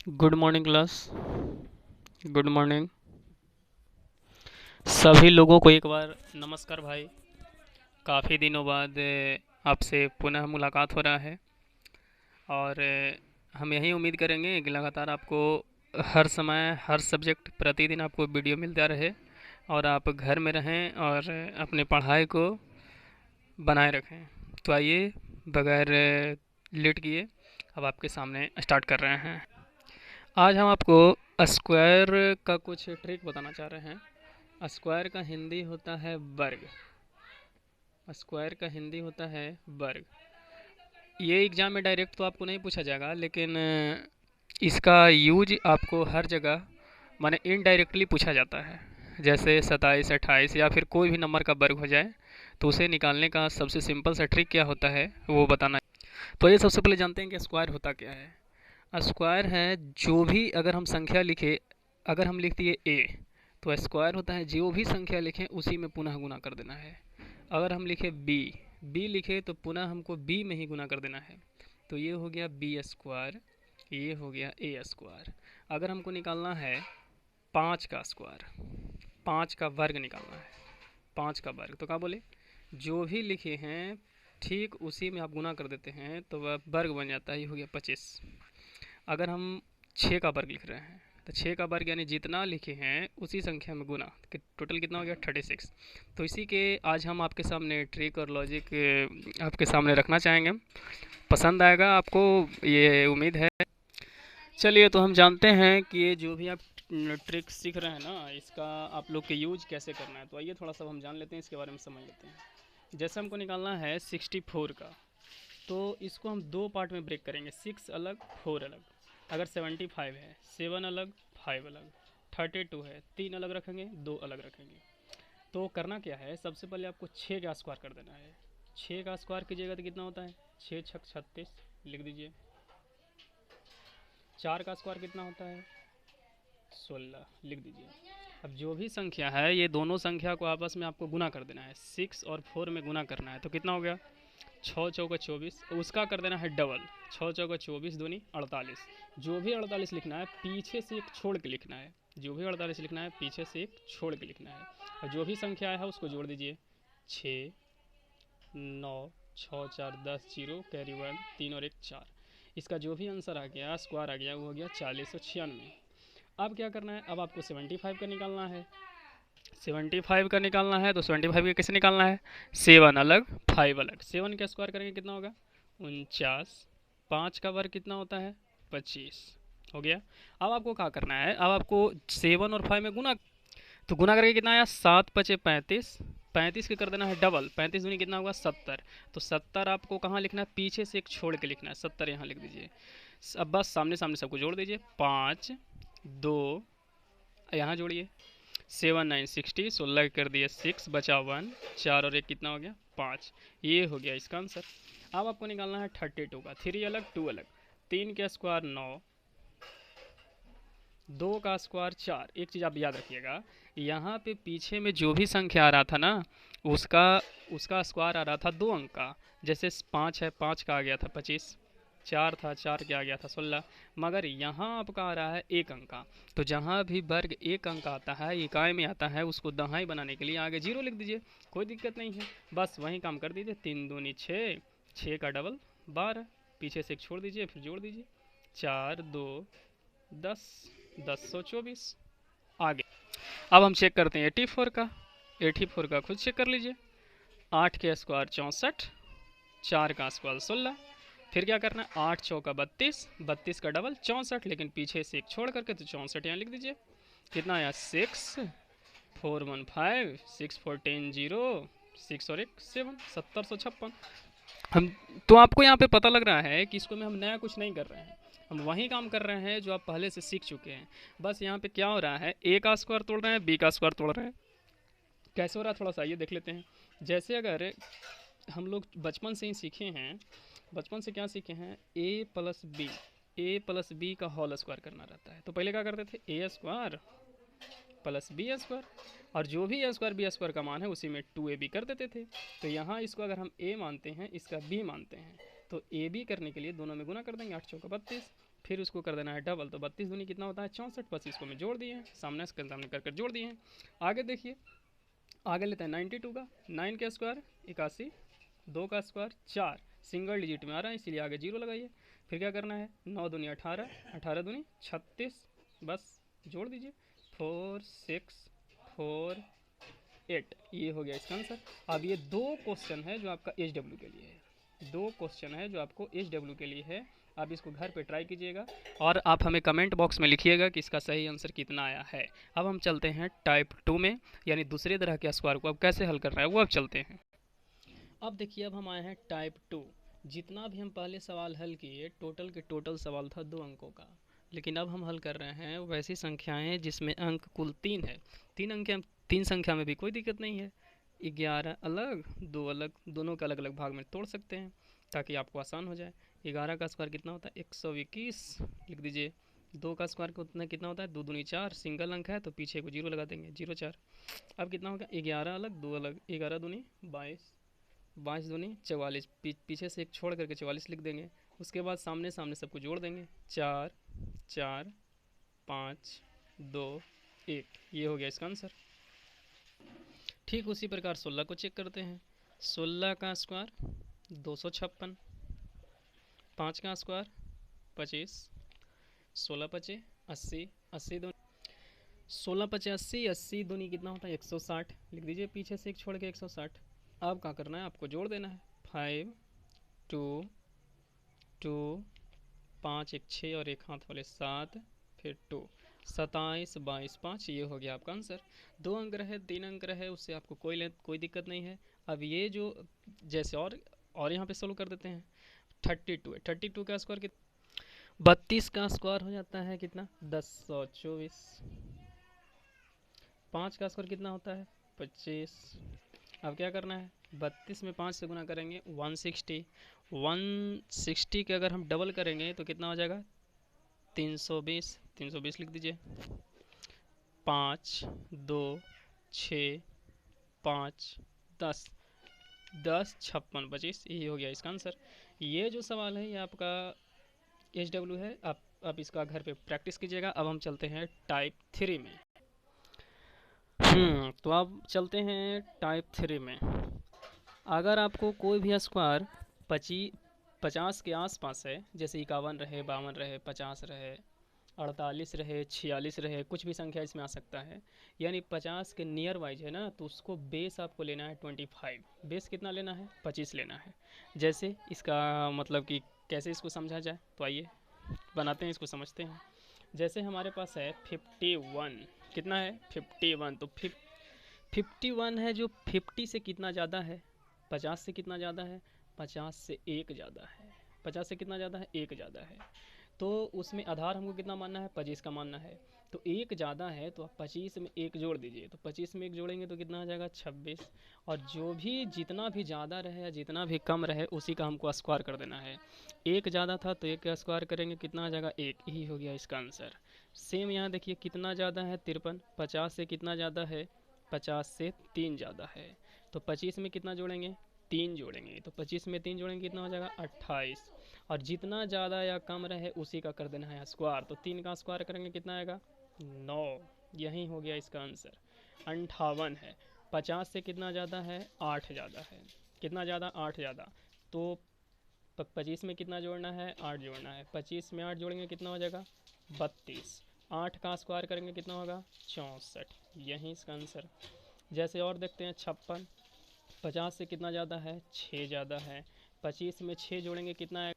Good morning class. Good morning सभी लोगों को एक बार नमस्कार भाई। काफ़ी दिनों बाद आपसे पुनः मुलाकात हो रहा है और हम यही उम्मीद करेंगे कि लगातार आपको हर समय हर सब्जेक्ट प्रतिदिन आपको वीडियो मिलता रहे और आप घर में रहें और अपनी पढ़ाई को बनाए रखें। तो आइए बगैर लेट किए अब आपके सामने स्टार्ट कर रहे हैं। आज हम आपको स्क्वायर का कुछ ट्रिक बताना चाह रहे हैं। स्क्वायर का हिंदी होता है वर्ग। स्क्वायर का हिंदी होता है वर्ग। ये एग्जाम में डायरेक्ट तो आपको नहीं पूछा जाएगा, लेकिन इसका यूज आपको हर जगह माने इनडायरेक्टली पूछा जाता है। जैसे 27 28 या फिर कोई भी नंबर का वर्ग हो जाए तो उसे निकालने का सबसे सिंपल सा ट्रिक क्या होता है वो बताना है। तो ये सबसे पहले जानते हैं कि स्क्वायर होता क्या है। स्क्वायर है जो भी अगर हम संख्या लिखे, अगर हम लिख दिए ए तो स्क्वायर होता है जो भी संख्या लिखें उसी में पुनः गुना कर देना है। अगर हम लिखे बी, बी लिखे तो पुनः हमको बी में ही गुना कर देना है। तो ये हो गया बी स्क्वायर, ये हो गया ए स्क्वायर। अगर हमको निकालना है 5 का स्क्वायर, 5 का वर्ग निकालना है, 5 का वर्ग तो क्या बोले, जो भी लिखे हैं ठीक उसी में आप गुना कर देते हैं तो वह वर्ग बन जाता है। ये हो गया 25। अगर हम 6 का वर्ग लिख रहे हैं तो 6 का वर्ग यानी जितना लिखे हैं उसी संख्या में गुना, कि टोटल कितना हो गया 36। तो इसी के आज हम आपके सामने ट्रिक और लॉजिक आपके सामने रखना चाहेंगे। पसंद आएगा आपको, ये उम्मीद है। चलिए तो हम जानते हैं कि ये जो भी आप ट्रिक सीख रहे हैं ना, इसका आप लोग के यूज कैसे करना है। तो आइए थोड़ा सा हम जान लेते हैं, इसके बारे में समझ लेते हैं। जैसे हमको निकालना है 64 का, तो इसको हम दो पार्ट में ब्रेक करेंगे, 6 अलग 4 अलग। अगर 75 है 7 अलग 5 अलग, 32 है 3 अलग रखेंगे 2 अलग रखेंगे। तो करना क्या है, सबसे पहले आपको 6 का स्क्वायर कर देना है। 6 का स्क्वायर कीजिएगा तो कितना होता है, 6 छक 36 लिख दीजिए। 4 का स्क्वायर कितना होता है, 16 लिख दीजिए। अब जो भी संख्या है ये दोनों संख्या को आपस में आपको गुना कर देना है, 6 और 4 में गुना करना है। तो कितना हो गया, 6 चौका 24, उसका कर देना है डबल, 6 चौका 24 दूनी 48। जो भी 48 लिखना है पीछे से एक छोड़ के लिखना है, जो भी 48 लिखना है पीछे से एक छोड़ के लिखना है। और जो भी संख्या है उसको जोड़ दीजिए, 6 9 6 4 10 जीरो कैरी 1 3 और 1 4। इसका जो भी आंसर आ गया स्क्वायर आ गया वो हो गया 4096। अब क्या करना है, अब आपको 75 का निकालना है। 75 का निकालना है तो 75 का कैसे निकालना है, 7 अलग 5 अलग। 7 का स्क्वायर करेंगे कितना होगा 49। 5 का वर्ग कितना होता है 25 हो गया। अब आपको क्या करना है, अब आपको 7 और 5 में गुना, तो गुना करके कितना आया 7 × 5 = 35। 35 के कर देना है डबल, 35 दूनी कितना होगा 70। तो 70 आपको कहाँ लिखना है, पीछे से एक छोड़ के लिखना है, 70 यहाँ लिख दीजिए। अब बस सामने सामने सबको जोड़ दीजिए, 5 2 यहाँ जोड़िए, 7 9 60, 16 कर दिए 6 बचा 1, 4 और 1 कितना हो गया 5। ये हो गया इसका आंसर। अब आपको निकालना है 32 का, 3 अलग 2 अलग। 3 का स्क्वायर 9, 2 का स्क्वायर 4। एक चीज़ आप याद रखिएगा, यहाँ पे पीछे में जो भी संख्या आ रहा था ना, उसका उसका स्क्वायर आ रहा था 2 अंक का। जैसे 5 है 5 का आ गया था 25, 4 था 4 का आ गया था 16। मगर यहाँ आपका आ रहा है 1 अंक का। तो जहाँ भी वर्ग 1 अंक आता है, इकाई में आता है, उसको दहाई बनाने के लिए आगे जीरो लिख दीजिए, कोई दिक्कत नहीं है। बस वही काम कर दीजिए, 3 दूनी 6, 6 का डबल 12, पीछे से एक छोड़ दीजिए फिर जोड़ दीजिए, 4 2 10, 10 124 आगे। अब हम चेक करते हैं 84 का। 84 का खुद चेक कर लीजिए, 8 के स्क्वायर 64, 4 का स्क्वायर 16। फिर क्या करना है, 8 चौका 32, 32 का डबल 64, लेकिन पीछे से एक छोड़ करके तो 64 यहाँ लिख दीजिए। कितना आया 6 4 1 5, 6 4 10 0, 6 और 1 7, 70 156। हम तो आपको यहाँ पे पता लग रहा है कि इसको में हम नया कुछ नहीं कर रहे हैं, हम वही काम कर रहे हैं जो आप पहले से सीख चुके हैं। बस यहाँ पे क्या हो रहा है, ए का स्क्वायर तोड़ रहे हैं, बी का स्क्वायर तोड़ रहे हैं। कैसे हो रहा है थोड़ा सा ये देख लेते हैं। जैसे अगर हम लोग बचपन से ही सीखे हैं, बचपन से क्या सीखे हैं, ए प्लस बी, ए प्लस बी का होल स्क्वायर करना रहता है। तो पहले क्या करते थे, ए स्क्वायर प्लस बी स्क्वायर, और जो भी ए स्क्वायर बी स्क्वायर का मान है उसी में 2ab कर देते थे। तो यहाँ इसको अगर हम a मानते हैं, इसका b मानते हैं, तो ab करने के लिए दोनों में गुना कर देंगे, 8 चौका 32, फिर उसको कर देना है डबल, तो 32 दूनी कितना होता है 64, बस इसको मैं जोड़ दिए हैं, सामने से सामने कर जोड़ दिए हैं। आगे देखिए, आगे लेते हैं 92 का, 9 का स्क्वायर 81, 2 का स्क्वायर 4, सिंगल डिजिट में आ रहा है इसीलिए आगे जीरो लगाइए। फिर क्या करना है, 9 दूनी 18, 18 दूनी 36, बस जोड़ दीजिए, 4 6 4 8, ये हो गया इसका आंसर। अब ये दो क्वेश्चन है जो आपका एच डब्ल्यू के लिए है, दो क्वेश्चन है जो आपको एच डब्ल्यू के लिए है। आप इसको घर पे ट्राई कीजिएगा और आप हमें कमेंट बॉक्स में लिखिएगा कि इसका सही आंसर कितना आया है। अब हम चलते हैं टाइप 2 में, यानी दूसरे तरह के स्क्वायर को अब कैसे हल करना है वो अब चलते हैं। अब देखिए, अब हम आए हैं टाइप 2। जितना भी हम पहले सवाल हल किए टोटल के टोटल सवाल था 2 अंकों का, लेकिन अब हम हल कर रहे हैं वैसी संख्याएं जिसमें अंक कुल 3 है। 3 संख्या में भी कोई दिक्कत नहीं है, 11 अलग 2 अलग, दोनों के अलग अलग भाग में तोड़ सकते हैं ताकि आपको आसान हो जाए। 11 का स्क्वायर कितना होता है 121, लिख दीजिए। 2 का स्क्वायर कितना होता है 2 दूनी 4, सिंगल अंक है तो पीछे को जीरो लगा देंगे, 0 4। अब कितना होगा 11 अलग 2 अलग, 11 दूनी 22, 22 दूनी 44, पीछे से एक छोड़ करके 44 लिख देंगे। उसके बाद सामने सामने सबको जोड़ देंगे, 4 4 5 2 1, ये हो गया इसका आंसर। ठीक उसी प्रकार 16 को चेक करते हैं। 16 का स्क्वायर 256, 5 का स्क्वायर 25, 16 पचे 80, 80 दूनी 16 पचे 80, 80 दूनी कितना होता है 160, लिख दीजिए पीछे से एक छोड़ के 160। अब क्या करना है, आपको जोड़ देना है, 5 2 2 5 एक 6 और एक हाथ वाले 7, फिर 2 27 22 5, ये हो गया आपका आंसर। 2 अंक रहे 3 अंक रहे उससे आपको कोई दिक्कत नहीं है। अब ये जो जैसे और यहाँ पे सोल्व कर देते हैं। 32 है, 32 का स्क्वायर कितना 32 का स्क्वायर हो जाता है कितना 1024। 5 का स्क्वायर कितना होता है 25। अब क्या करना है, 32 में 5 से गुना करेंगे 160, 160 के अगर हम डबल करेंगे तो कितना हो जाएगा 320, 320 लिख दीजिए। 5 2 6 5 10, 10 56 25, यही हो गया इसका आंसर। ये जो सवाल है ये आपका एच डब्ल्यू है, आप इसका घर पे प्रैक्टिस कीजिएगा। अब हम चलते हैं टाइप 3 में। तो अब चलते हैं टाइप 3 में। अगर आपको कोई भी स्क्वायर 50 के आसपास है, जैसे 51 रहे 52 रहे 50 रहे 48 रहे 46 रहे, कुछ भी संख्या इसमें आ सकता है, यानी 50 के नियर वाइज है ना, तो उसको बेस आपको लेना है 25। बेस कितना लेना है 25 लेना है। जैसे इसका मतलब कि कैसे इसको समझा जाए, तो आइए बनाते हैं, इसको समझते हैं। जैसे हमारे पास है 51, कितना है 51, तो 51 है जो 50 से कितना ज़्यादा है 50 से कितना ज़्यादा है 50 से एक ज़्यादा है, 50 से कितना ज़्यादा है एक ज़्यादा है। तो उसमें आधार हमको कितना मानना है 25 का मानना है, तो एक ज़्यादा है तो आप 25 में एक जोड़ दीजिए, तो 25 में एक जोड़ेंगे तो कितना आ जाएगा 26। और जो भी जितना भी ज़्यादा रहे या जितना भी कम रहे उसी का हमको स्क्वायर कर देना है। एक ज़्यादा था तो एक का स्क्वायर करेंगे कितना आ जाएगा 1, यही हो गया इसका आंसर। सेम यहाँ देखिए कितना ज़्यादा है 53, 50 से कितना ज़्यादा है 50 से 3 ज़्यादा है, तो 25 में कितना जोड़ेंगे 3 जोड़ेंगे, तो 25 में 3 जोड़ेंगे कितना हो जाएगा 28। और जितना ज़्यादा या कम रहे उसी का कर देना है स्क्वायर, तो 3 का स्क्वायर करेंगे कितना आएगा 9, यही हो गया इसका आंसर 58 है। 50 से कितना ज़्यादा है 8 ज़्यादा है, कितना ज़्यादा 8 ज़्यादा, तो 25 में कितना जोड़ना है 8 जोड़ना है, 25 में 8 जोड़ेंगे कितना हो जाएगा 32। 8 का स्क्वायर करेंगे कितना होगा 64, यही इसका आंसर। जैसे और देखते हैं 56, 50 से कितना ज़्यादा है 6 ज़्यादा है, 25 में 6 जोड़ेंगे कितना है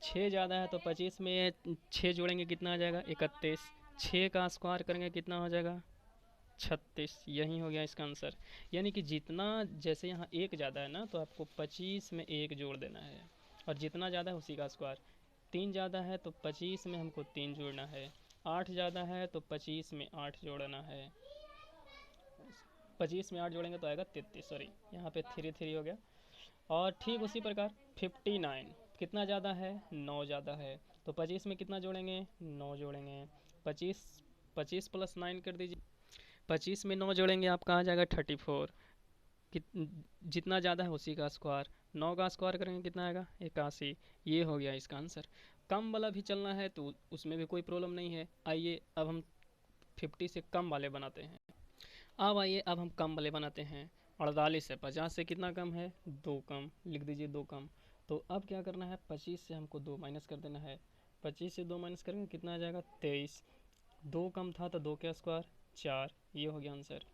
6 ज़्यादा है, तो 25 में 6 जोड़ेंगे कितना आ जाएगा 31। 6 का स्क्वायर करेंगे कितना हो जाएगा 36, यही हो गया इसका आंसर। यानी कि जितना जैसे यहाँ एक ज़्यादा है ना तो आपको 25 में एक जोड़ देना है, और जितना ज़्यादा है उसी का स्क्वायर। 3 ज़्यादा है तो 25 में हमको 3 जोड़ना है, 8 ज़्यादा है तो 25 में 8 जोड़ना है, 25 में 8 जोड़ेंगे तो आएगा 33, सॉरी यहाँ पे 3 3 हो गया। और ठीक उसी प्रकार 59, कितना ज़्यादा है 9 ज़्यादा है, तो 25 में कितना जोड़ेंगे 9 जोड़ेंगे, 25 25 प्लस 9 कर दीजिए, 25 में 9 जोड़ेंगे आपका आ जाएगा 34। जितना ज़्यादा है उसी का स्क्वायर, 9 का स्क्वायर करेंगे कितना आएगा 81, ये हो गया इसका आंसर। कम वाला भी चलना है तो उसमें भी कोई प्रॉब्लम नहीं है। आइए अब हम 50 से कम वाले बनाते हैं। अब आइए अब हम कम वाले बनाते हैं। 48 से 50 से कितना कम है? 2 कम, लिख दीजिए 2 कम। तो अब क्या करना है, 25 से हमको 2 माइनस कर देना है। 25 से 2 माइनस करेंगे कितना आ जाएगा? 23। 2 कम था तो 2 का स्क्वायर 4, ये हो गया आंसर।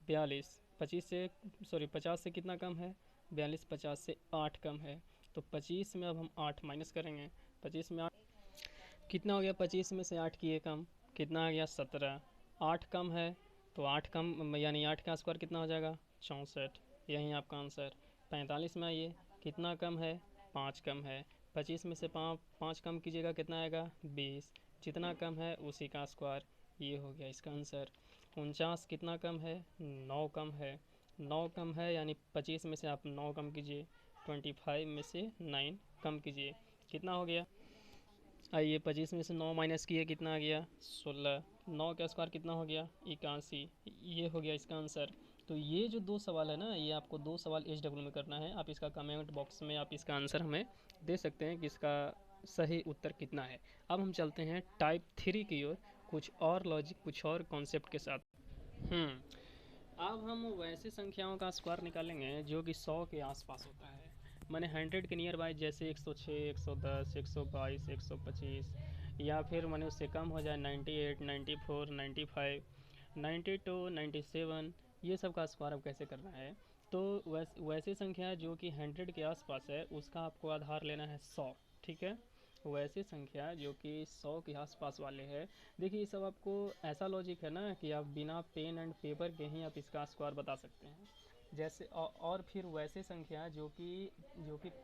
42, 25 से सॉरी 50 से कितना कम है? 42, 50 से 8 कम है। तो 25 में अब हम 8 माइनस करेंगे। 25 में 8 कितना हो गया? 25 में से 8 किए कम, कितना आ गया? 17। 8 कम है तो 8 कम यानी 8 का स्क्वायर कितना हो जाएगा? 64, यही आपका आंसर। 45 में आइए, कितना कम है? 5 कम है। 25 में से 5 कम कीजिएगा, कितना आएगा? 20। जितना कम है उसी का स्क्वायर, ये हो गया इसका आंसर। 49 कितना कम है? 9 कम है। 9 कम है यानी 25 में से आप 9 कम कीजिए। 25 में से 9 कम कीजिए, कितना हो गया? आइए 25 में से 9 माइनस किए, कितना आ गया? 16। 9 का स्क्वायर कितना हो गया? 81, ये हो गया इसका आंसर। तो ये जो दो सवाल है ना, ये आपको दो सवाल HW में करना है। आप इसका कमेंट बॉक्स में आप इसका आंसर हमें दे सकते हैं कि इसका सही उत्तर कितना है। अब हम चलते हैं टाइप 3 की ओर, कुछ और लॉजिक, कुछ और कॉन्सेप्ट के साथ। अब हम वैसे संख्याओं का स्क्वायर निकालेंगे जो कि 100 के आसपास होता है। मैंने 100 के नियर बाय, जैसे 106, 110, 122, 125, या फिर मैंने उससे कम हो जाए 98, 94, 95, 92, 97, ये सब का स्क्वायर अब कैसे करना है। तो वैसे संख्या जो कि 100 के आसपास है उसका आपको आधार लेना है 100, ठीक है। वैसे संख्या जो कि 100 के आसपास वाले हैं, देखिए ये सब आपको ऐसा लॉजिक है ना कि आप बिना पेन एंड पेपर के ही आप इसका स्क्वायर बता सकते हैं। जैसे और फिर वैसे संख्या जो कि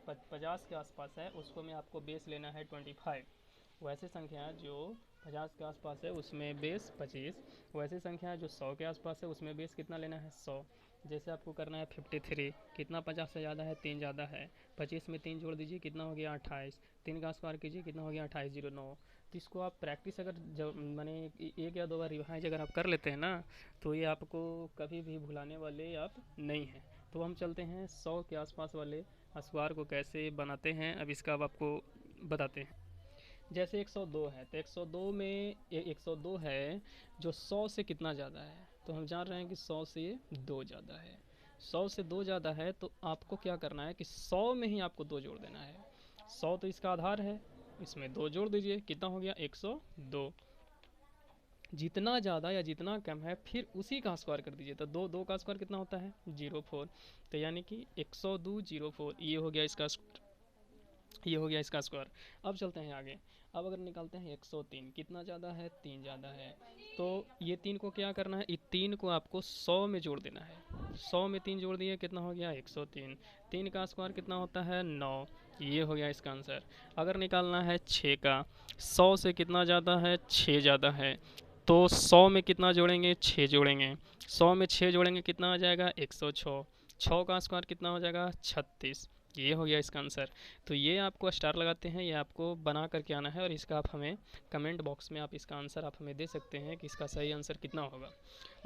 50 के आसपास है उसको में आपको बेस लेना है 25। वैसे संख्या जो 50 के आसपास है उसमें बेस 25। वैसे संख्या जो 100 के आसपास है उसमें बेस कितना लेना है? 100। जैसे आपको करना है 53, कितना 50 से ज़्यादा है? 3 ज़्यादा है। 25 में 3 जोड़ दीजिए, कितना हो गया? 28। 3 का स्क्वायर कीजिए, कितना हो गया? 2809। तो इसको आप प्रैक्टिस अगर जब मैंने एक या दो बार रिवाइज अगर आप कर लेते हैं ना, तो ये आपको कभी भी भुलाने वाले आप नहीं हैं। तो हम चलते हैं 100 के आसपास वाले स्क्वायर को कैसे बनाते हैं, अब इसका अब आपको बताते हैं। जैसे 102 है तो 102 में 102 है जो 100 से कितना ज़्यादा है, तो हम जान रहे हैं कि 100 से 2 ज़्यादा है। 100 से 2 ज़्यादा है तो आपको क्या करना है कि 100 में ही आपको 2 जोड़ देना है। 100 तो इसका आधार है, इसमें 2 जोड़ दीजिए, कितना हो गया? 102। जितना ज़्यादा या जितना कम है फिर उसी का स्क्वायर कर दीजिए। तो 2 का स्क्वायर कितना होता है? 04। तो यानी कि 102 04, ये हो गया इसका स्क्वायर। अब चलते हैं आगे। अब अगर निकालते हैं 103, कितना ज़्यादा है? 3 ज़्यादा है। तो ये 3 को क्या करना है? इस 3 को आपको 100 में जोड़ देना है। 100 में 3 जोड़ दिए, कितना हो गया? 103। 3 का स्क्वायर कितना होता है? 9, ये हो गया इसका आंसर। अगर निकालना है 6 का, 100 से कितना ज़्यादा है? 6 ज़्यादा है। तो 100 में कितना जोड़ेंगे? 6 जोड़ेंगे। 100 में 6 जोड़ेंगे, कितना आ जाएगा? 106। 6 का स्क्वायर कितना हो जाएगा? 36, ये हो गया इसका आंसर। तो ये आपको स्टार लगाते हैं, ये आपको बना करके आना है और इसका आप हमें कमेंट बॉक्स में आप इसका आंसर आप हमें दे सकते हैं कि इसका सही आंसर कितना होगा।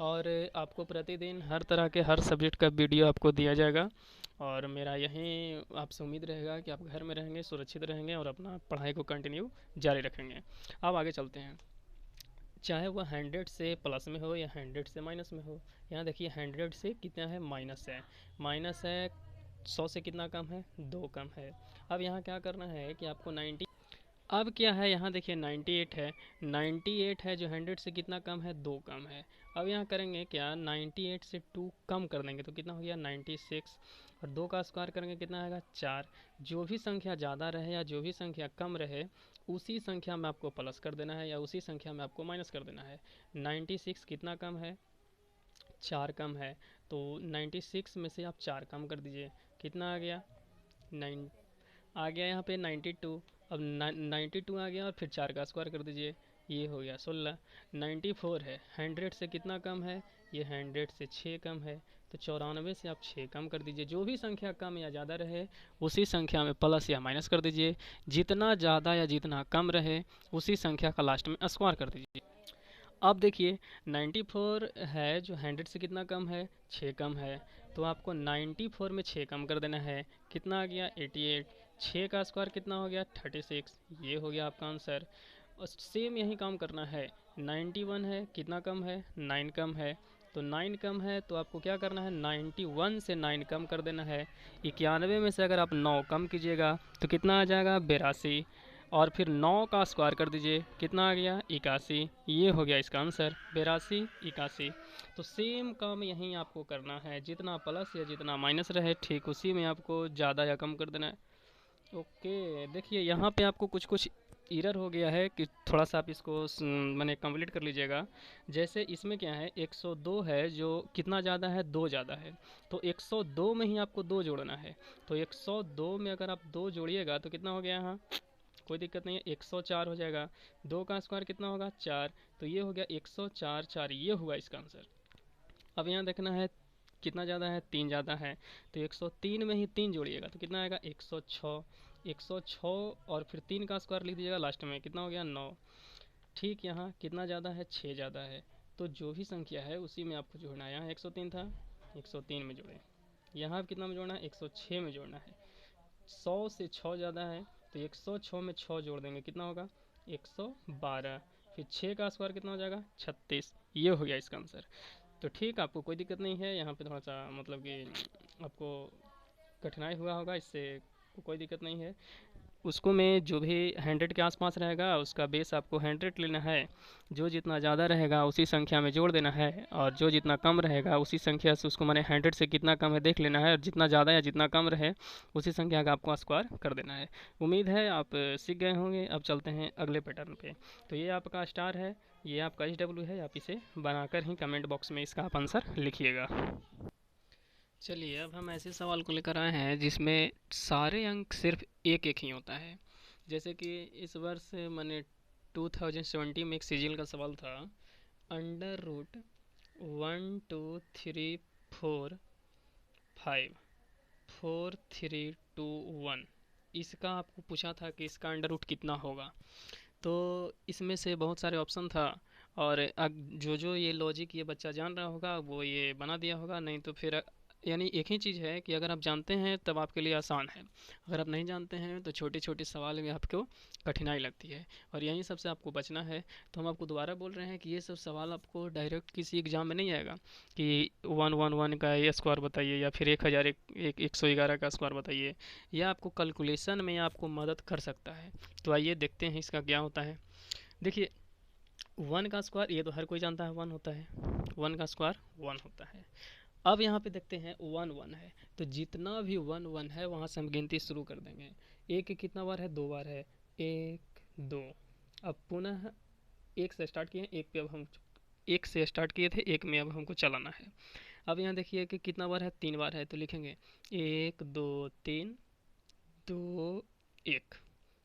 और आपको प्रतिदिन हर तरह के हर सब्जेक्ट का वीडियो आपको दिया जाएगा। और मेरा यही आपसे उम्मीद रहेगा कि आप घर में रहेंगे, सुरक्षित रहेंगे और अपना पढ़ाई को कंटिन्यू जारी रखेंगे। अब आगे चलते हैं। चाहे वह 100 से प्लस में हो या 100 से माइनस में हो। यहाँ देखिए 100 से कितना है? माइनस है। माइनस है 100 से कितना कम है? 2 कम है। अब यहाँ क्या करना है कि आपको 90, अब क्या है यहाँ देखिए 98 है। 98 है जो 100 से कितना कम है? 2 कम है। अब यहाँ करेंगे क्या? 98 से 2 कम कर देंगे तो कितना हो गया? 96। और 2 का स्क्वायर करेंगे, कितना आएगा? 4। जो भी संख्या ज़्यादा रहे या जो भी संख्या कम रहे उसी संख्या में आपको प्लस कर देना है या उसी संख्या में आपको माइनस कर देना है। 96 कितना कम है? 4 कम है। तो 96 में से आप 4 कम कर दीजिए, कितना आ गया? 9 आ गया यहाँ पे 92। अब 92 आ गया और फिर 4 का स्क्वायर कर दीजिए, ये हो गया 16। 94 है, 100 से कितना कम है? ये 100 से 6 कम है। तो 94 से आप 6 कम कर दीजिए। जो भी संख्या कम या ज़्यादा रहे उसी संख्या में प्लस या माइनस कर दीजिए। जितना ज़्यादा या जितना कम रहे उसी संख्या का लास्ट में स्क्वायर कर दीजिए। अब देखिए 94 है जो 100 से कितना कम है? 6 कम है। तो आपको 94 में 6 कम कर देना है, कितना आ गया? 88। 6 का स्क्वायर कितना हो गया 36, ये हो गया आपका आंसर। और सेम यही काम करना है। 91 है, कितना कम है 9 कम है, तो 9 कम है तो आपको क्या करना है 91 से 9 कम कर देना है। 91 में से अगर आप 9 कम कीजिएगा तो कितना आ जाएगा 82, और फिर 9 का स्क्वायर कर दीजिए, कितना आ गया 81, ये हो गया इसका आंसर 82 81। तो सेम काम यहीं आपको करना है, जितना प्लस या जितना माइनस रहे ठीक उसी में आपको ज़्यादा या कम कर देना है। ओके, देखिए यहाँ पे आपको कुछ कुछ एरर हो गया है कि थोड़ा सा आप इसको मैंने कंप्लीट कर लीजिएगा। जैसे इसमें क्या है 102 है, जो कितना ज़्यादा है 2 ज़्यादा है, तो 102 में ही आपको 2 जोड़ना है। तो 102 में अगर आप 2 जोड़िएगा तो कितना हो गया यहाँ, कोई दिक्कत नहीं है 104 हो जाएगा। 2 का स्क्वायर कितना होगा 4, तो ये हो गया 104 4, ये हुआ इसका आंसर। अब यहाँ देखना है कितना ज़्यादा है 3 ज़्यादा है, तो 103 में ही 3 जोड़िएगा तो कितना आएगा 106, 106 और फिर 3 का स्क्वायर लिख दीजिएगा लास्ट में, कितना हो गया 9। ठीक, यहाँ कितना ज़्यादा है 6 ज़्यादा है, तो जो भी संख्या है उसी में आपको जोड़ना है। यहाँ 103 था, 103 में जोड़े। यहाँ कितना में जोड़ना है 106 में जोड़ना है। 100 से 6 ज़्यादा है, तो 106 में 6 जोड़ देंगे, कितना होगा 112। फिर 6 का स्क्वायर कितना हो जाएगा 36, ये हो गया इसका आंसर। तो ठीक, आपको कोई दिक्कत नहीं है। यहाँ पे थोड़ा सा मतलब कि आपको कठिनाई हुआ होगा, इससे कोई दिक्कत नहीं है। उसको में जो भी 100 के आसपास रहेगा उसका बेस आपको 100 लेना है। जो जितना ज़्यादा रहेगा उसी संख्या में जोड़ देना है, और जो जितना कम रहेगा उसी संख्या से उसको मैंने 100 से कितना कम है देख लेना है, और जितना ज़्यादा या जितना कम रहे उसी संख्या का आपको स्क्वायर कर देना है। उम्मीद है आप सीख गए होंगे। अब चलते हैं अगले पैटर्न पे। तो ये आपका स्टार है, ये आपका SW है, आप इसे बनाकर ही कमेंट बॉक्स में इसका आप आंसर लिखिएगा। चलिए अब हम ऐसे सवाल को लेकर आए हैं जिसमें सारे अंक सिर्फ एक एक ही होता है। जैसे कि इस वर्ष मैंने 2070 में एक सीजीएल का सवाल था, अंडर रूट 1 2 3 4 5 4 3 2 1, इसका आपको पूछा था कि इसका अंडर रूट कितना होगा। तो इसमें से बहुत सारे ऑप्शन था, और जो जो ये लॉजिक ये बच्चा जान रहा होगा वो ये बना दिया होगा, नहीं तो फिर यानी एक ही चीज़ है कि अगर आप जानते हैं तब आपके लिए आसान है, अगर आप नहीं जानते हैं तो छोटे छोटे सवाल में आपको कठिनाई लगती है, और यहीं सबसे आपको बचना है। तो हम आपको दोबारा बोल रहे हैं कि ये सब सवाल आपको डायरेक्ट किसी एग्ज़ाम में नहीं आएगा कि 111 का ये स्क्वायर बताइए, या फिर 1000 111 का स्क्वायर बताइए। यह आपको कैलकुलेशन में आपको मदद कर सकता है। तो आइए देखते हैं इसका क्या होता है। देखिए 1 का स्क्वायर ये तो हर कोई जानता है 1 होता है, 1 का स्क्वायर 1 होता है। अब यहाँ पे देखते हैं 1 1 है, तो जितना भी 1 1 है वहाँ से हम गिनती शुरू कर देंगे। एक कितना बार है 2 बार है, 1 2। अब पुनः एक से स्टार्ट किए, एक पे अब हम एक से स्टार्ट किए थे, एक में अब हमको चलाना है। अब यहाँ देखिए कि कितना बार है 3 बार है, तो लिखेंगे 1 2 3 2 1।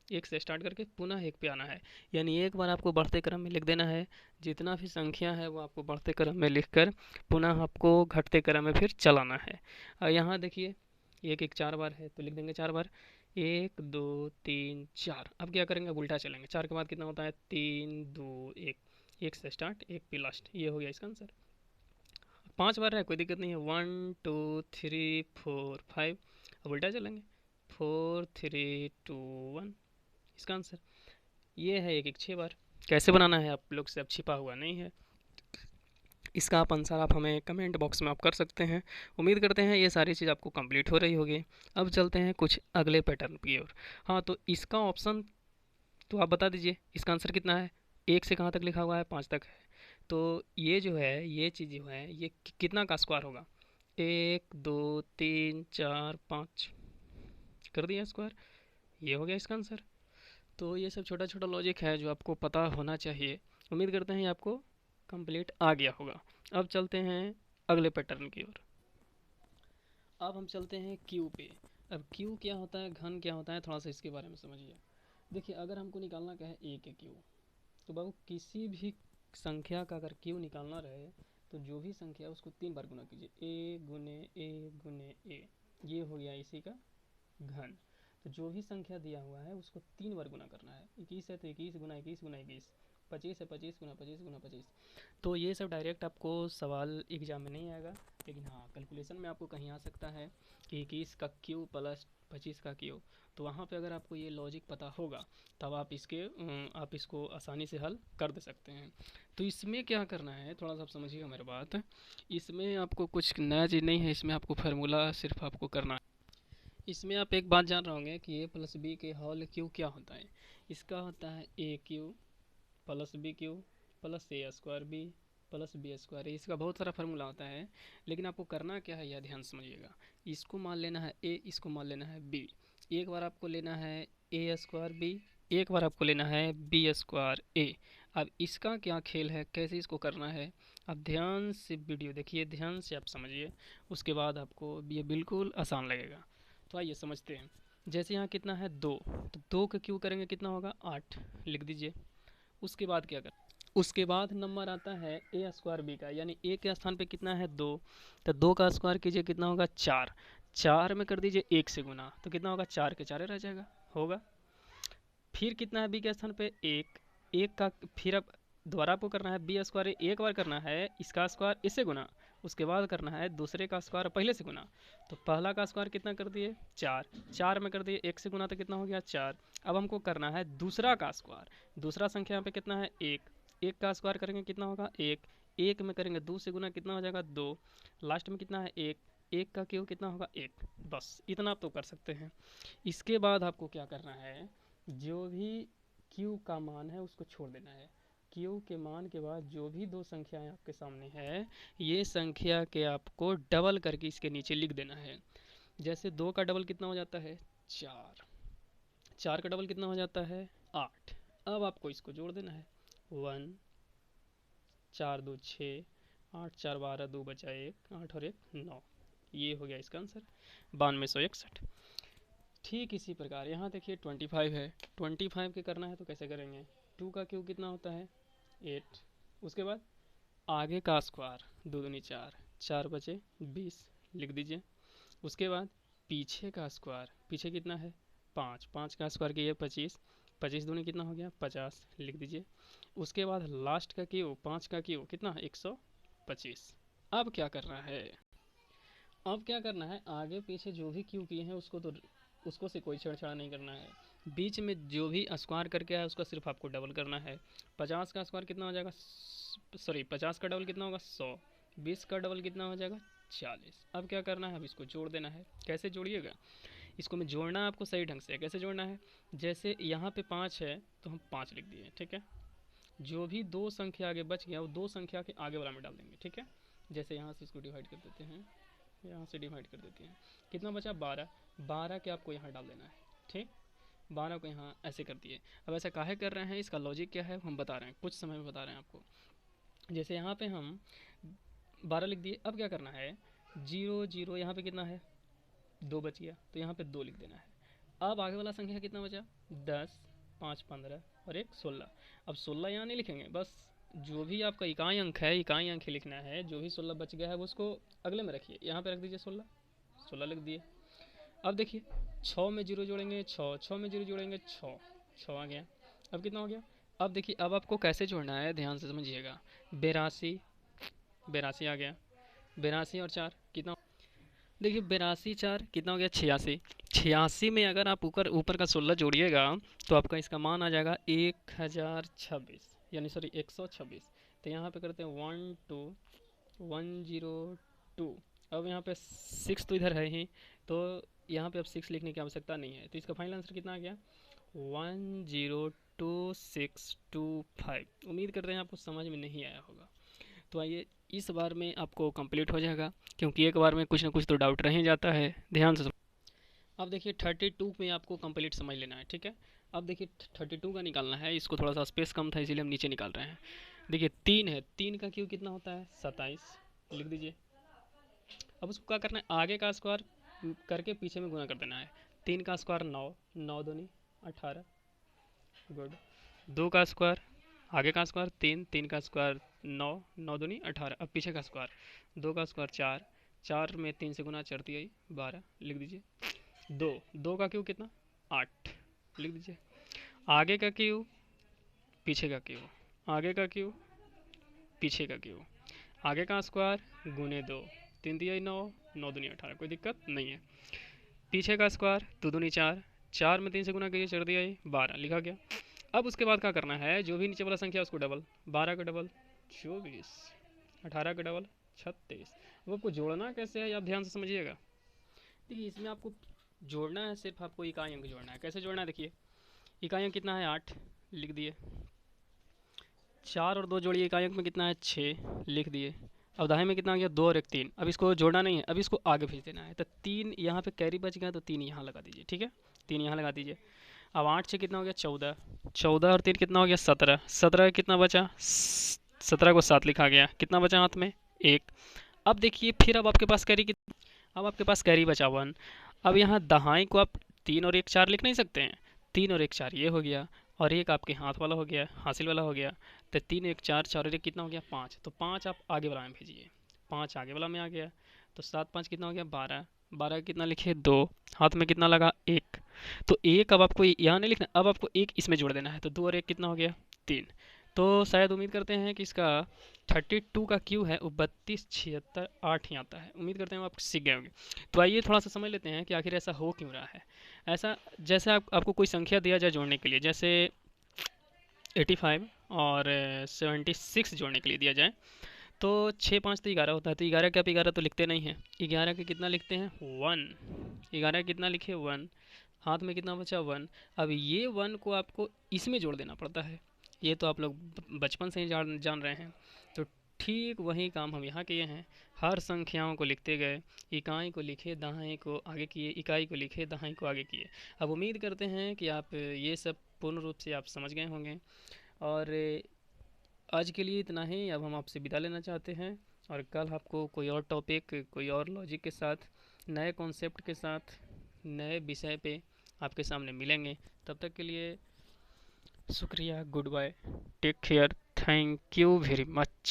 एक से स्टार्ट करके पुनः एक पे आना है, यानी एक बार आपको बढ़ते क्रम में लिख देना है। जितना भी संख्या है वो आपको बढ़ते क्रम में लिखकर पुनः आपको घटते क्रम में फिर चलाना है। और यहाँ देखिए एक एक 4 बार है, तो लिख देंगे 4 बार, 1 2 3 4। अब क्या करेंगे अब उल्टा चलेंगे, 4 के बाद कितना होता है 3 2 1। एक से स्टार्ट एक पे लास्ट, ये हो गया इसका आंसर। 5 बार है कोई दिक्कत नहीं है, 1 2 3 4 5। अब उल्टा चलेंगे 4 3 2 1, इसका आंसर ये है। एक एक 6 बार। कैसे बनाना है आप लोग से अब छिपा हुआ नहीं है, इसका आप आंसर आप हमें कमेंट बॉक्स में आप कर सकते हैं। उम्मीद करते हैं ये सारी चीज़ आपको कंप्लीट हो रही होगी। अब चलते हैं कुछ अगले पैटर्न की ओर। हाँ, तो इसका ऑप्शन तो आप बता दीजिए इसका आंसर कितना है। 1 से कहाँ तक लिखा हुआ है 5 तक है, तो ये जो है ये चीज़ जो है ये कितना का स्क्वायर होगा, 1 2 3 4 5 कर दिया स्क्वायर, ये हो गया इसका आंसर। तो ये सब छोटा छोटा लॉजिक है जो आपको पता होना चाहिए। उम्मीद करते हैं ये आपको कंप्लीट आ गया होगा। अब चलते हैं अगले पैटर्न की ओर। अब हम चलते हैं क्यू पे। अब क्यू क्या होता है, घन क्या होता है, थोड़ा सा इसके बारे में समझिए। देखिए अगर हमको निकालना क्या है ए के क्यू, तो बाबू किसी भी संख्या का अगर क्यू निकालना रहे तो जो भी संख्या उसको 3 बार गुना कीजिए, ए गुने ए गुने ए, ये हो गया इसी का घन। तो जो भी संख्या दिया हुआ है उसको 3 बार गुना करना है। 21 है तो 21 गुना 21 गुना 21, 25 है 25 गुना 25 गुना 25। तो ये सब डायरेक्ट आपको सवाल एग्जाम में नहीं आएगा, लेकिन हाँ कैलकुलेशन में आपको कहीं आ सकता है कि 21 का क्यू प्लस 25 का क्यू। तो वहाँ पे अगर आपको ये लॉजिक पता होगा तब आप इसको आसानी से हल कर दे सकते हैं। तो इसमें क्या करना है, थोड़ा सा आप समझिएगा मेरी बात। इसमें आपको कुछ नया चीज़ नहीं है, इसमें आपको फार्मूला सिर्फ आपको करना है। इसमें आप एक बात जान रहे होंगे कि ए प्लस बी के होल क्यू क्या होता है। इसका होता है A cube plus B cube plus A square B plus B square. इसका बहुत सारा फार्मूला होता है, लेकिन आपको करना क्या है यह ध्यान समझिएगा। इसको मान लेना है ए, इसको मान लेना है बी। एक बार आपको लेना है ए स्क्वायर बी, एक बार आपको लेना है बी स्क्वायर ए। अब इसका क्या खेल है, कैसे इसको करना है, अब ध्यान से वीडियो देखिए, ध्यान से आप समझिए, उसके बाद आपको ये बिल्कुल आसान लगेगा। तो आइए समझते हैं। जैसे यहाँ कितना है 2, तो 2 का क्यू करेंगे कितना होगा 8, लिख दीजिए। उसके बाद क्या कर, उसके बाद नंबर आता है ए स्क्वायर बी का, यानी ए के स्थान पे कितना है 2, तो 2 का स्क्वायर कीजिए कितना होगा 4, 4 में कर दीजिए 1 से गुना, तो कितना होगा 4 के 4 रह जाएगा होगा। फिर कितना है बी के स्थान पे 1, 1 का फिर अब दोबारा आपको करना है बी स्क्वायर, एक बार करना है इसका स्क्वायर इससे गुना, उसके बाद करना है दूसरे का स्क्वायर पहले से गुना। तो पहला का स्क्वायर कितना कर दिए 4, 4 में कर दिए 1 से गुना, तो कितना हो गया 4। अब हमको करना है दूसरा का स्क्वायर, दूसरा संख्या यहाँ पे कितना है 1, 1 का स्क्वायर करेंगे कितना होगा 1, 1 में करेंगे 2 से गुना कितना हो जाएगा 2, लास्ट में कितना है 1, 1 का क्यू कितना होगा 1। बस इतना आप तो कर सकते हैं। इसके बाद आपको क्या करना है, जो भी क्यू का मान है उसको छोड़ देना है। क्यू के मान के बाद जो भी दो संख्याएं आपके सामने है, ये संख्या के आपको डबल करके इसके नीचे लिख देना है। जैसे 2 का डबल कितना हो जाता है 4, 4 का डबल कितना हो जाता है 8। अब आपको इसको जोड़ देना है 1 4 2 6, 8 4 12, 2 बचा 1, 8 और 1 9। ये हो गया इसका आंसर 9261। ठीक इसी प्रकार यहाँ देखिए 25 है, 25 के करना है तो कैसे करेंगे, 2 का क्यू कितना होता है 8, उसके बाद आगे का स्क्वायर 2 दूनी 4, 4 बचे 20 लिख दीजिए। उसके बाद पीछे का स्क्वायर, पीछे कितना है 5, 5 का स्क्वायर किए 25, 25 दूनी कितना हो गया 50 लिख दीजिए। उसके बाद लास्ट का क्यू 5 का क्यू कितना 125। अब क्या करना है, अब क्या करना है, आगे पीछे जो भी क्यू किए हैं उसको से कोई छेड़छाड़ नहीं करना है। बीच में जो भी स्क्वायर करके है उसका सिर्फ आपको डबल करना है। 50 का स्क्वायर कितना हो जाएगा, सॉरी 50 का डबल कितना होगा 100, 20 का डबल कितना हो जाएगा 40। अब क्या करना है, अब इसको जोड़ देना है। कैसे जोड़िएगा, इसको में जोड़ना है आपको सही ढंग से। कैसे जोड़ना है, जैसे यहाँ पे 5 है तो हम 5 लिख दिए, ठीक है। जो भी दो संख्या आगे बच गया वो दो संख्या के आगे वाला में डाल देंगे, ठीक है। जैसे यहाँ से इसको डिवाइड कर देते हैं, यहाँ से डिवाइड कर देते हैं, कितना बचा 12, 12 के आपको यहाँ डाल देना है, ठीक। 12 को यहाँ ऐसे कर दिए। अब ऐसा काहे कर रहे हैं, इसका लॉजिक क्या है हम बता रहे हैं, कुछ समय में बता रहे हैं आपको। जैसे यहाँ पे हम 12 लिख दिए, अब क्या करना है 0 0, यहाँ पे कितना है 2 बच गया तो यहाँ पे 2 लिख देना है। अब आगे वाला संख्या कितना बचा 10, 5 15 और 1 16। अब 16 यहाँ नहीं लिखेंगे, बस जो भी आपका इकाई अंक है इकाई अंक ही लिखना है। जो भी 16 बच गया है वो उसको अगले में रखिए, यहाँ पे रख दीजिए 16, 16 लिख दिए। अब देखिए 6 में 0 जोड़ेंगे 6, 6 में 0 जोड़ेंगे 6, 6 आ गया। अब कितना हो गया, अब देखिए अब आपको कैसे जोड़ना है ध्यान से समझिएगा। 82, 82 आ गया, 82 और 4 कितना, देखिए 82 4 कितना हो गया 86, 86 में अगर आप ऊपर ऊपर का 16 जोड़िएगा तो आपका इसका मान आ जाएगा 1026, यानी सॉरी 126। तो यहाँ पे करते हैं 1 2 102। अब यहाँ पे 6 तो इधर है ही, तो यहाँ पे अब 6 लिखने की आवश्यकता नहीं है। तो इसका फाइनल आंसर कितना आ गया 102625। उम्मीद करते हैं आपको समझ में नहीं आया होगा। तो आइए इस बार में आपको कंप्लीट हो जाएगा, क्योंकि एक बार में कुछ ना कुछ तो डाउट रह ही जाता है। ध्यान से अब देखिए 32 में आपको कंप्लीट समझ लेना है, ठीक है। अब देखिए 32 का निकालना है, इसको थोड़ा सा स्पेस कम था इसीलिए हम नीचे निकाल रहे हैं। देखिए 3 है, 3 का क्यू कितना होता है 27 लिख दीजिए। अब उसको क्या करना है, आगे का स्क्वायर करके पीछे में गुना कर देना है। 3 का स्क्वायर 9, 9 दूनी 18, गुड। 2 का स्क्वायर, आगे का स्क्वायर 3, 3 का स्क्वायर 9, 9 दूनी 18। अब पीछे का स्क्वायर 2 का स्क्वायर 4, 4 में 3 से गुना 4 आई 12 लिख दीजिए। 2, 2 का क्यू कितना 8 लिख दीजिए। आगे का क्यू पीछे का क्यू आगे का क्यू पीछे का क्यू, आगे का स्क्वायर गुने 2, 3 दिया 9, 9 दूनी 18, कोई दिक्कत नहीं है। पीछे का स्क्वायर 2 दूनी 4, 4 में 3 से गुना कीजिए 4 दिया 12, लिखा गया। अब उसके बाद क्या करना है, जो भी नीचे वाला संख्या उसको डबल, 12 का डबल 24, 18 का डबल 36। अब आपको जोड़ना कैसे है आप ध्यान से समझिएगा। देखिए इसमें आपको जोड़ना है, सिर्फ आपको इकाई अंक जोड़ना है। कैसे जोड़ना है, देखिए इकाई अंक कितना है 8, लिख दिए। 4 और 2 जोड़िए, इकाई अंक में कितना है 6, लिख दिए। अब दाएं में कितना आ गया 2 और 1 3। अब इसको जोड़ना नहीं है, अब इसको आगे भेज देना है। तो 3 यहाँ पे कैरी बच गया तो 3 यहाँ लगा दीजिए, ठीक है, 3 यहाँ लगा दीजिए। अब 8 से कितना हो गया 14, 14 और 3 कितना हो गया 17, 17 कितना बचा 17 को 7 लिखा गया, कितना बचा हाथ में 1। अब देखिए फिर अब आपके पास कैरी कितना, अब आपके पास कैरी बचा 1। अब यहाँ दहाई को आप 3 और 1 4 लिख नहीं सकते हैं, 3 और 1 4 ये हो गया, और एक आपके हाथ वाला हो गया, हासिल वाला हो गया। तो 3 1 4, 4 और 1 कितना हो गया 5, तो 5 आप आगे वाला में भेजिए, 5 आगे वाला में आ गया। तो 7 5 कितना हो गया 12, 12 कितना लिखे 2, हाथ में कितना लगा 1। तो एक अब आपको यहाँ नहीं लिखना, अब आपको एक इसमें जोड़ देना है। तो 2 और 1 कितना हो गया 3। तो शायद उम्मीद करते हैं कि इसका 32 का क्यू है वो 32 76 8 ही आता है। उम्मीद करते हैं आप सीख गए होंगे। तो आइए थोड़ा सा समझ लेते हैं कि आखिर ऐसा हो क्यों रहा है। ऐसा जैसे आपको कोई संख्या दिया जाए जोड़ने के लिए, जैसे 85 और 76 जोड़ने के लिए दिया जाए, तो 6 5 तो 11 होता है। तो 11 क्या, 11 तो लिखते नहीं हैं, 11 के कितना लिखते हैं 1, 11 कितना लिखे 1, हाथ में कितना बचा 1। अब ये 1 को आपको इसमें जोड़ देना पड़ता है, ये तो आप लोग बचपन से ही जान रहे हैं। तो ठीक वही काम हम यहाँ किए हैं, हर संख्याओं को लिखते गए, इकाई को लिखे दाएं को आगे किए, इकाई को लिखे दाएं को आगे किए। अब उम्मीद करते हैं कि आप ये सब पूर्ण रूप से आप समझ गए होंगे। और आज के लिए इतना ही। अब हम आपसे विदा लेना चाहते हैं, और कल आपको कोई और टॉपिक, कोई और लॉजिक के साथ, नए कॉन्सेप्ट के साथ, नए विषय पे आपके सामने मिलेंगे। तब तक के लिए शुक्रिया, good bye, take care, thank you very much.